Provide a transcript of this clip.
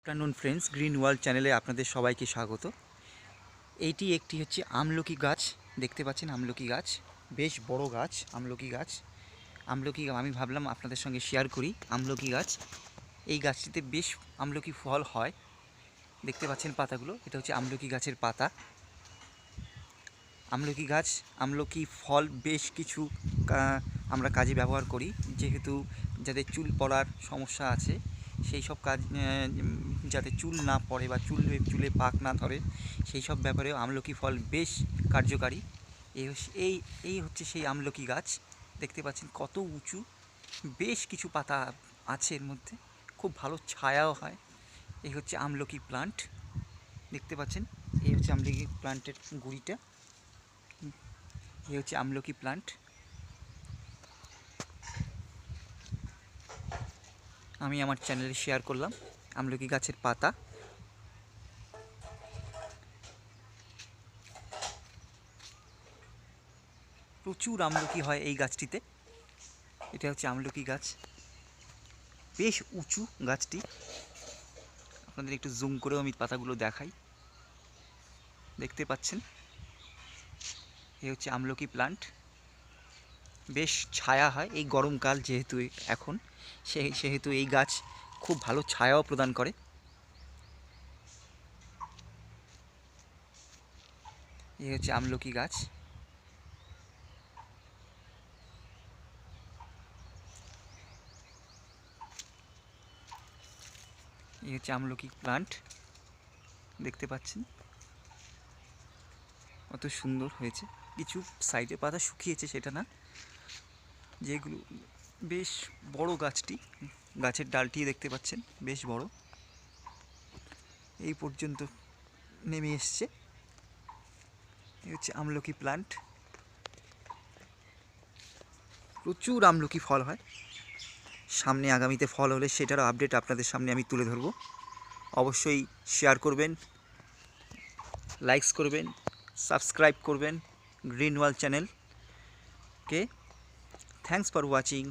Afternoon friends, green world চ্যানেলে আপনাদের সবাইকে স্বাগত। এইটি একটি হচ্ছে আমলকি গাছ। দেখতে পাচ্ছেন আমলকি গাছ, বেশ বড় গাছ আমলকি গাছ। আমি ভাবলাম আপনাদের সঙ্গে শেয়ার করি আমলকি গাছ। এই গাছটিতে বেশ আমলকি ফল হয়। দেখতে পাচ্ছেন পাতাগুলো, এটা হচ্ছে আমলকি গাছের পাতা। আমলকি গাছ, আমলকি ফল বেশ কিছু আমরা কাজে ব্যবহার করি, যেহেতু যাদের চুল পড়ার সমস্যা আছে সেই সব কাজ, যাতে চুল না পড়ে বা চুলে পাক না ধরে সেই সব ব্যাপারেও আমলকি ফল বেশ কার্যকারী। এই এই হচ্ছে সেই আমলকি গাছ। দেখতে পাচ্ছেন কত উঁচু, বেশ কিছু পাতা আছে এর মধ্যে, খুব ভালো ছায়াও হয়। এই হচ্ছে আমলকি প্লান্ট, দেখতে পাচ্ছেন। এই হচ্ছে আমলকি প্লান্টের গুঁড়িটা। এই হচ্ছে আমলকি প্লান্ট। আমি আমার চ্যানেলে শেয়ার করলাম আমলকি গাছের পাতা। প্রচুর আমলকি হয় এই গাছটিতে। এটা হচ্ছে আমলকি গাছ, বেশ উঁচু গাছটি। আপনাদের একটু জুম করেও আমি পাতাগুলো দেখাই, দেখতে পাচ্ছেন। এই হচ্ছে আমলকি প্লান্ট, বেশ ছায়া হয় এই গরমকাল যেহেতু এখন, সেহেতু এই গাছ খুব ভালো ছায়াও প্রদান করে। এই হচ্ছে আমলকি গাছ। এই হচ্ছে আমলকি প্লান্ট, দেখতে পাচ্ছেন কত সুন্দর হয়েছে। কিছু সাইডে পাতা শুকিয়েছে, সেটা না, যেগুলো বেশ বড় গাছটি, গাছের ডালটি দেখতে পাচ্ছেন বেশ বড়, এই পর্যন্ত নেমে এসছে। এই হচ্ছে আমলকি প্লান্ট, প্রচুর আমলকি ফল হয়। সামনে আগামীতে ফল হলে সেটারও আপডেট আপনাদের সামনে আমি তুলে ধরব। অবশ্যই শেয়ার করবেন, লাইকস করবেন, সাবস্ক্রাইব করবেন গ্রিন ওয়ার্ল্ড চ্যানেলকে। Thanks for watching.